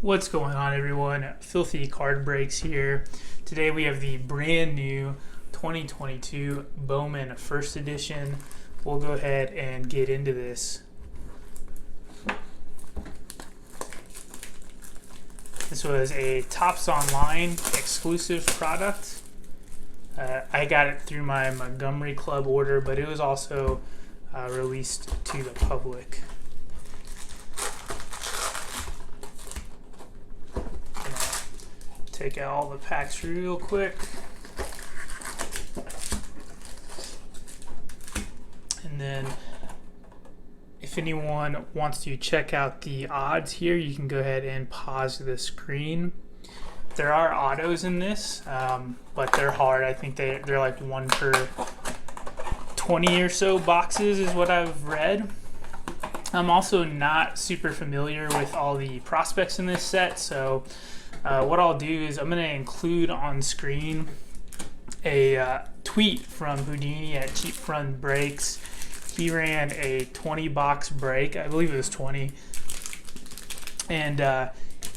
What's going on, everyone? Filthy Card Breaks here. Today we have the brand new 2022 Bowman First Edition. We'll go ahead and get into this. This was a Topps Online exclusive product. I got it through my Montgomery Club order, but it was also released to the public. Take out all the packs real quick. And then if anyone wants to check out the odds here, you can go ahead and pause the screen. There are autos in this, but they're hard. I think they're like 1 per 20 or so boxes is what I've read. I'm also not super familiar with all the prospects in this set, so what I'll do is I'm going to include on screen a tweet from Houdini at Cheap Front Breaks. He ran a 20 box break, I believe it was 20, and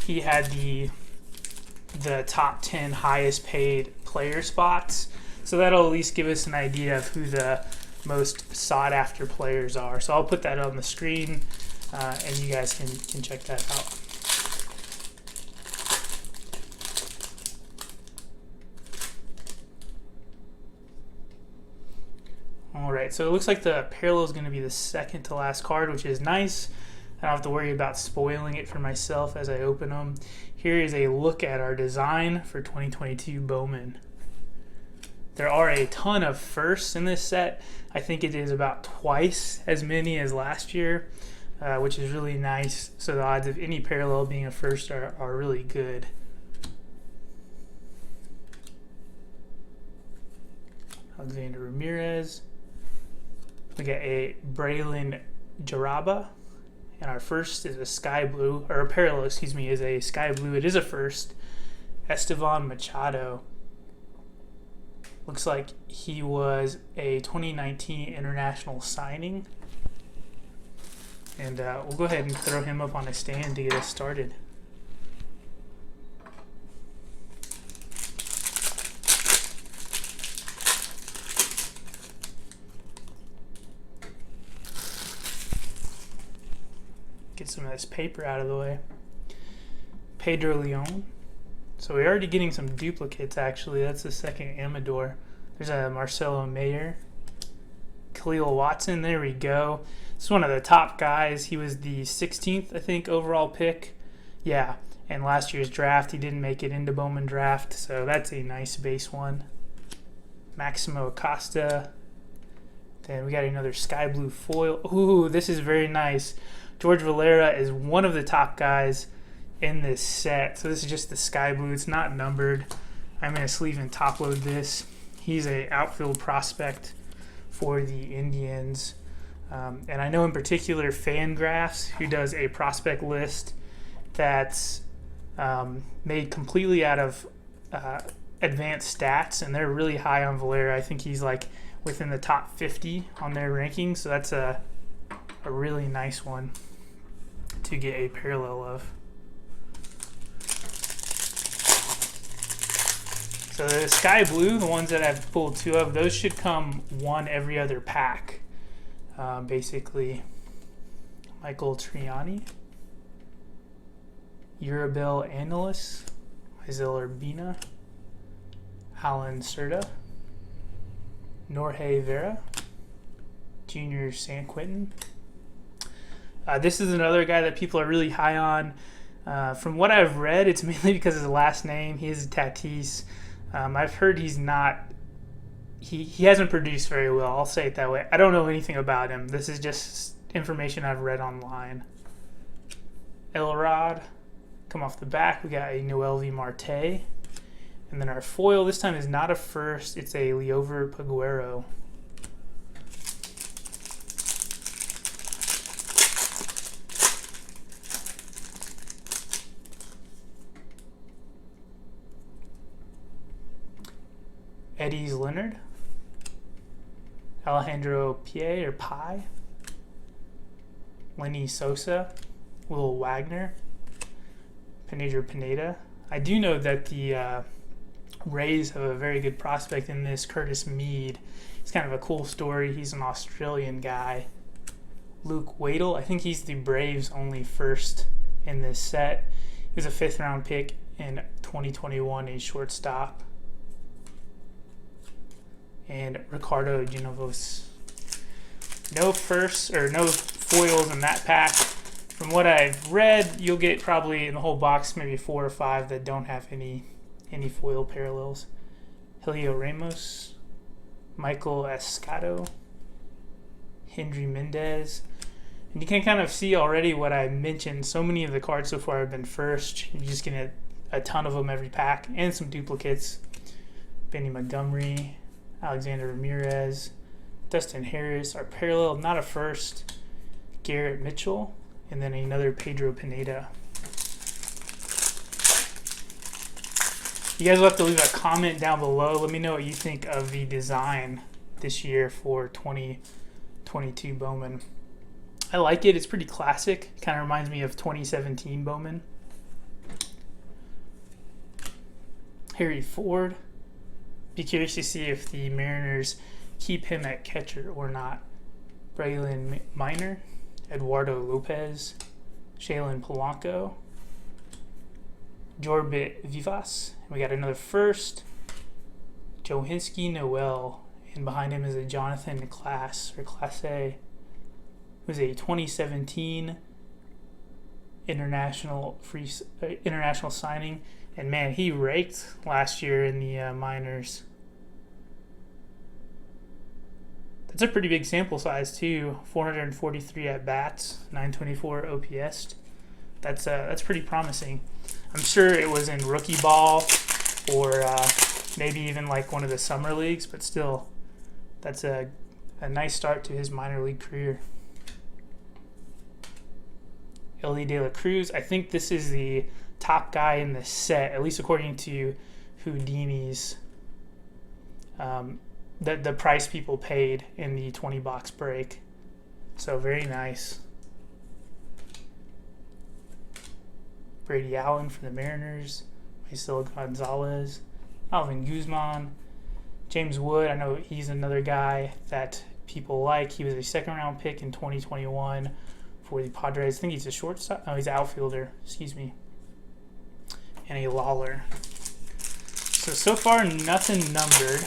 he had the top 10 highest paid player spots. So that'll at least give us an idea of who the most sought after players are. So I'll put that on the screen and you guys can check that out. Alright, so it looks like the parallel is going to be the second to last card, which is nice. I don't have to worry about spoiling it for myself as I open them. Here is a look at our design for 2022 Bowman. There are a ton of firsts in this set. I think it is about twice as many as last year, which is really nice. So the odds of any parallel being a first are really good. Alexander Ramirez. We got a Braylon Jaraba, and our first is a sky blue, or a parallel, excuse me, is a sky blue. It is a first. Estevan Machado. Looks like he was a 2019 international signing. And we'll go ahead and throw him up on a stand to get us started. Get some of this paper out of the way. Pedro Leon. So we're already getting some duplicates, actually. That's the second Amador. There's a Marcelo Mayer. Khalil Watson, there we go. This is one of the top guys. He was the 16th, I think, overall pick. Yeah, and last year's draft, he didn't make it into Bowman draft, so that's a nice base one. Maximo Acosta. Then we got another sky blue foil. Ooh, this is very nice. George Valera is one of the top guys in this set. So this is just the sky blue. It's not numbered. I'm going to sleeve and top load this. He's a outfield prospect for the Indians. And I know in particular Fangraphs, who does a prospect list that's made completely out of advanced stats, and they're really high on Valera. I think he's like within the top 50 on their rankings. So that's a really nice one to get a parallel of. So the sky blue, the ones that I've pulled 2 of, those should come 1 every other pack. Basically, Michael Triani, Urabel Analis, Isel Urbina, Alan Serta, Norge Vera, Junior San Quentin. This is another guy that people are really high on. From what I've read, it's mainly because of his last name. He is Tatis. I've heard he's not. He hasn't produced very well. I'll say it that way. I don't know anything about him. This is just information I've read online. Elrod. Come off the back, we got a Noelvi Marte. And then our foil, this time is not a first. It's a Leover Paguero. Eddie's Leonard, Alejandro Pie or Pie, Lenny Sosa, Will Wagner, Pineda. I do know that the Rays have a very good prospect in this, Curtis Mead. It's kind of a cool story. He's an Australian guy. Luke Wadle, I think he's the Braves' only first in this set. He was a 5th round pick in 2021, a shortstop. And Ricardo Genovos. No firsts or no foils in that pack. From what I've read, you'll get probably in the whole box maybe 4 or 5 that don't have any foil parallels. Helio Ramos, Michael Escato, Henry Mendez. And you can kind of see already what I mentioned. So many of the cards so far have been first. You're just getting a ton of them every pack and some duplicates. Benny Montgomery, Alexander Ramirez, Dustin Harris, our parallel, not a first, Garrett Mitchell, and then another Pedro Pineda. You guys will have to leave a comment down below. Let me know what you think of the design this year for 2022 Bowman. I like it. It's pretty classic. Kind of reminds me of 2017 Bowman. Harry Ford. Be curious to see if the Mariners keep him at catcher or not. Braylon Miner, Eduardo Lopez, Shaylin Polanco, Jorbit Vivas. We got another first, Johinski Noel, and behind him is a Jonathan Class A, who's a 2017 international signing, and man, he raked last year in the minors. That's a pretty big sample size too. 443 at bats, 924 OPS. That's pretty promising. I'm sure it was in rookie ball or maybe even like one of the summer leagues, but still, that's a nice start to his minor league career. Ellie De La Cruz, I think this is the top guy in the set, at least according to Houdini's, the price people paid in the 20 box break. So very nice. Brady Allen for the Mariners, Maisel Gonzalez, Alvin Guzman, James Wood. I know he's another guy that people like. He was a 2nd round pick in 2021 for the Padres. I think he's a shortstop. Oh, he's an outfielder. Excuse me. And a Lawler. So far, nothing numbered.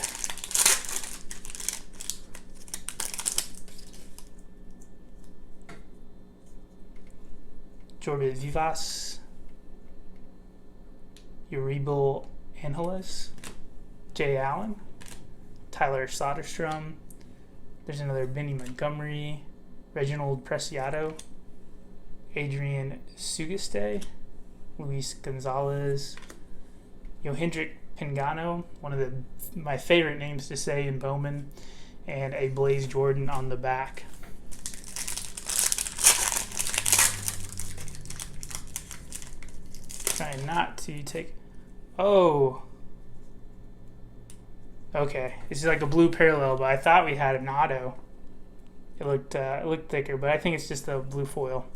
Jorbit Vivas, Uriel Angeles, Jay Allen, Tyler Soderstrom. There's another Benny Montgomery, Reginald Preciado, Adrian Sugiste, Luis Gonzalez, Yohendrick Pingano, one of my favorite names to say in Bowman, and a Blaze Jordan on the back. Trying not to take. Oh. Okay, this is like a blue parallel, but I thought we had an auto. It looked thicker, but I think it's just a blue foil.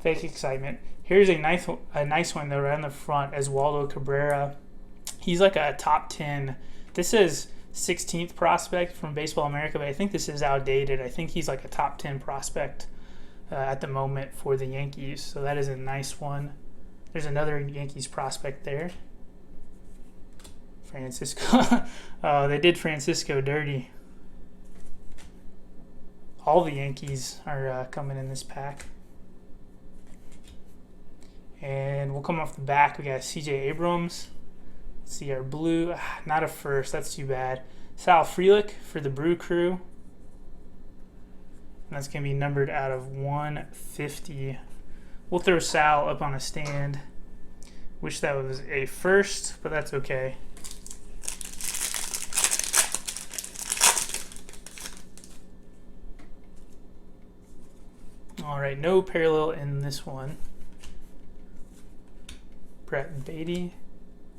Fake excitement. Here's a nice one though, right on the front, Oswaldo Cabrera. He's like a top 10. This is 16th prospect from Baseball America, but I think this is outdated. I think he's like a top 10 prospect at the moment for the Yankees. So that is a nice one. There's another Yankees prospect there. Francisco. Oh, they did Francisco dirty. All the Yankees are coming in this pack. And we'll come off the back. We got C.J. Abrams. Let's see our blue. Not a first. That's too bad. Sal Frelick for the Brew Crew. And that's going to be numbered out of 150. We'll throw Sal up on a stand. Wish that was a first, but that's okay. All right, no parallel in this one. Brett Beatty,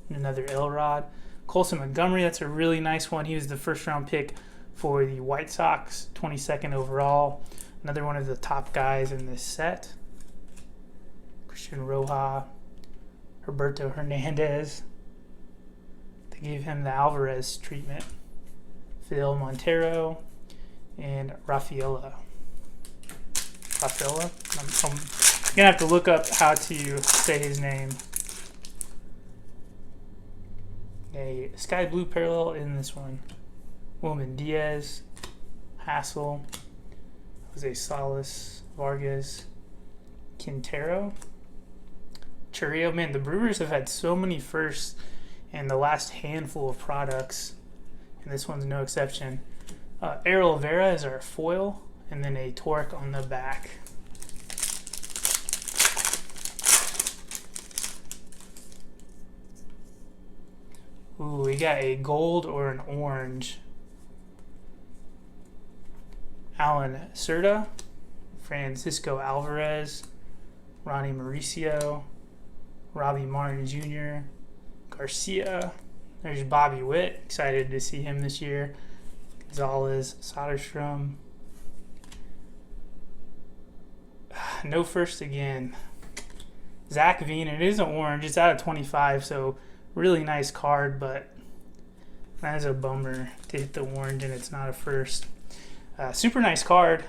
and another Elrod. Colson Montgomery, that's a really nice one. He was the 1st round pick for the White Sox, 22nd overall. Another one of the top guys in this set. Christian Roja, Roberto Hernandez. They gave him the Alvarez treatment. Fidel Montero and Rafaela. I'm gonna have to look up how to say his name. A sky blue parallel in this one. Bowman Diaz, Hassel, Jose Salas, Vargas, Quintero, Churrillo. Man, the Brewers have had so many firsts in the last handful of products, and this one's no exception. Errol Vera is our foil, and then a Torque on the back. Ooh, we got a gold or an orange. Alan Cerda, Francisco Alvarez, Ronnie Mauricio, Robbie Martin Jr., Garcia. There's Bobby Witt. Excited to see him this year. Gonzalez, Soderstrom. No first again. Zach Veen. It is an orange. It's out of 25, so really nice card, but that is a bummer to hit the orange and it's not a first. Super nice card.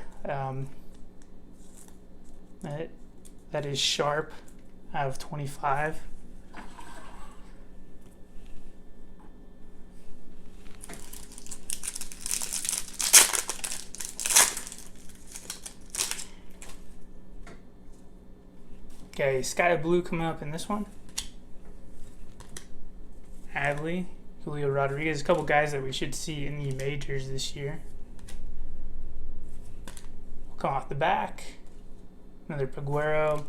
That is Sharp out of 25. Okay, Sky Blue coming up in this one. Adley, Julio Rodriguez, a couple guys that we should see in the majors this year. We'll come off the back. Another Peguero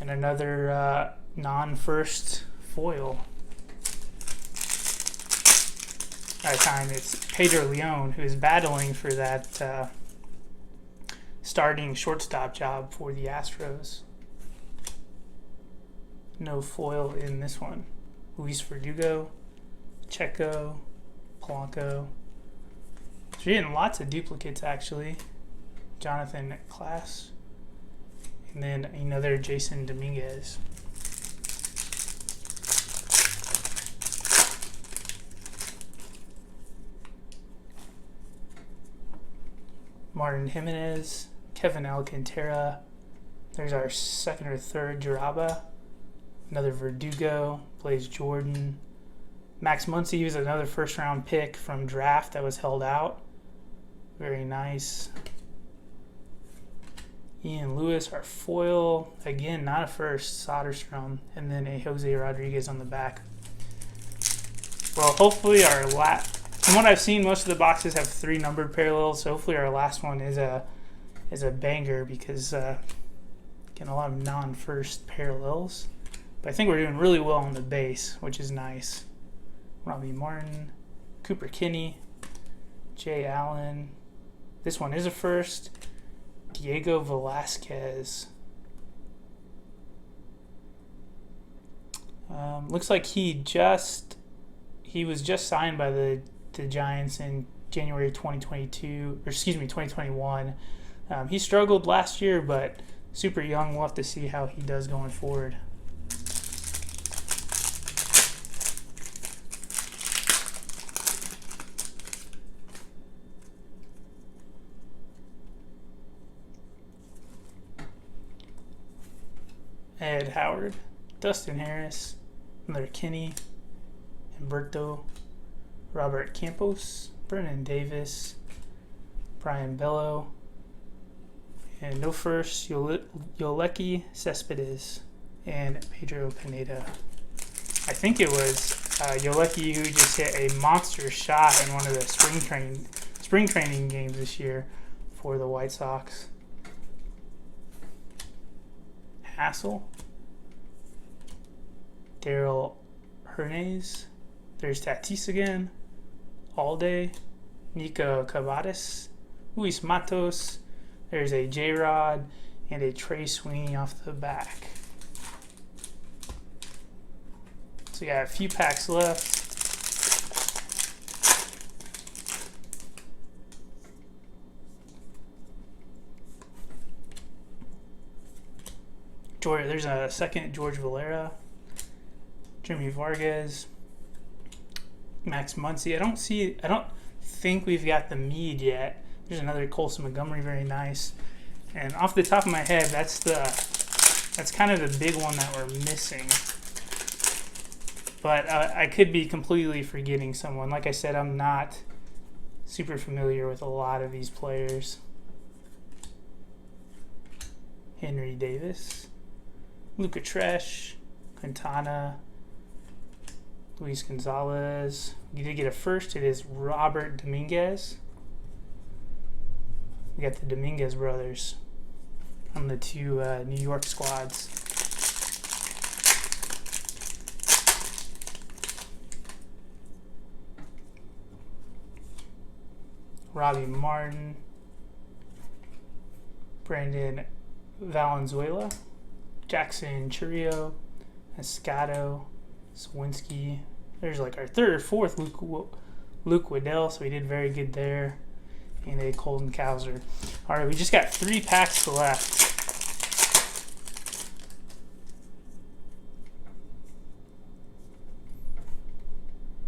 and another non-first foil. That time it's Pedro Leon who is battling for that starting shortstop job for the Astros. No foil in this one. Luis Verdugo, Checo, Polanco. So you're getting lots of duplicates actually. Jonathan Klass. And then another Jason Dominguez. Martin Jimenez, Kevin Alcantara. There's our second or third Jaraba. Another Verdugo, Blaze Jordan. Max Muncy was another first round pick from draft that was held out. Very nice. Ian Lewis, our foil. Again, not a first, Soderstrom. And then a Jose Rodriguez on the back. Well, hopefully our from what I've seen, most of the boxes have 3 numbered parallels. So hopefully our last one is a banger because getting a lot of non-first parallels. But I think we're doing really well on the base, which is nice. Robbie Martin, Cooper Kinney, Jay Allen. This one is a first. Diego Velazquez. Looks like he was just signed by the Giants in January 2021. He struggled last year, but super young. We'll have to see how he does going forward. Ed Howard, Dustin Harris, another Kenny, Humberto, Robert Campos, Brennan Davis, Brian Bello, and no first, Yoleki Cespedes, and Pedro Pineda. I think it was Yoleki who just hit a monster shot in one of the spring training games this year for the White Sox. Hassel, Daryl Hernandez, there's Tatis again, Alday, Nico Cavadas, Luis Matos, there's a J-Rod, and a Trey Sweeney off the back. So we got a few packs left. There's a second George Valera, Jeremy Vargas, Max Muncy. I don't think we've got the Mead yet. There's another Colson Montgomery, very nice. And off the top of my head, that's kind of the big one that we're missing. But I could be completely forgetting someone. Like I said, I'm not super familiar with a lot of these players. Henry Davis, Luca Tresh, Quintana, Luis Gonzalez. You did get a first. It is Robert Dominguez. We got the Dominguez brothers on the two New York squads. Robbie Martin, Brandon Valenzuela, Jackson Churio, Escato, Swinski. There's like our third or fourth Luke Waddell, so we did very good there. And a Colton Cowser. All right, we just got 3 packs left.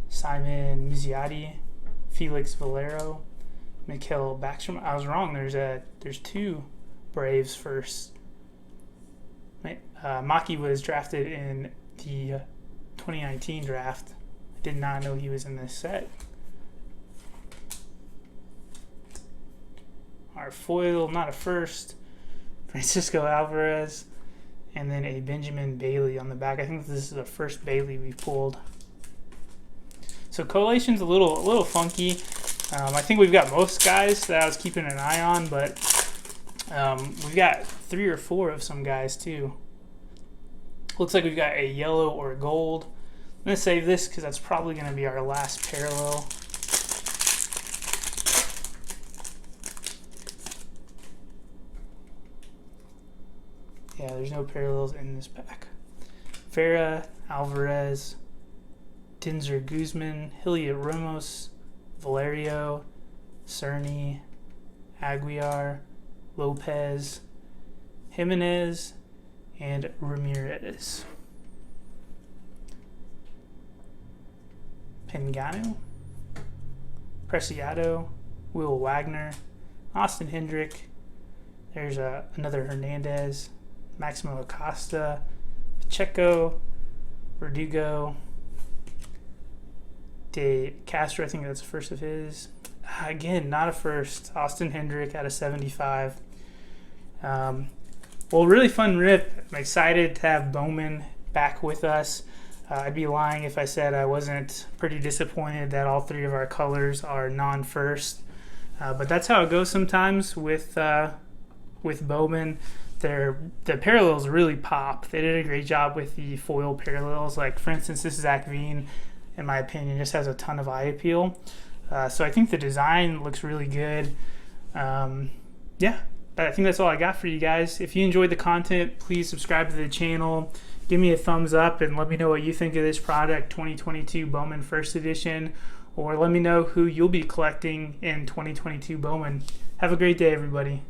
Simon Mizziati, Felix Valero, Mikael Backstrom. I was wrong. There's 2 Braves first. Maki was drafted in the 2019 draft. I did not know he was in this set. Our foil, not a first, Francisco Alvarez, and then a Benjamin Bailey on the back. I think this is the first Bailey we've pulled. So collation's a little funky. I think we've got most guys that I was keeping an eye on, but we've got 3 or 4 of some guys too. Looks like we've got a yellow or a gold. I'm going to save this because that's probably going to be our last parallel. Yeah, there's no parallels in this pack. Vera, Alvarez, Dinzer Guzman, Hilliard Ramos, Valerio, Cerny, Aguiar, Lopez, Jimenez, and Ramirez. Pengano, Preciado, Will Wagner, Austin Hendrick. There's another Hernandez, Maximo Acosta, Pacheco, Verdugo, De Castro. I think that's the first of his. Again, not a first. Austin Hendrick out of 75. Well, really fun rip. I'm excited to have Bowman back with us. I'd be lying if I said I wasn't pretty disappointed that all 3 of our colors are non-first. But that's how it goes sometimes with Bowman. The parallels really pop. They did a great job with the foil parallels. Like, for instance, this Zach Veen, in my opinion, just has a ton of eye appeal. So I think the design looks really good. Yeah, I think that's all I got for you guys. If you enjoyed the content, please subscribe to the channel. Give me a thumbs up and let me know what you think of this product, 2022 Bowman First Edition. Or let me know who you'll be collecting in 2022 Bowman. Have a great day, everybody.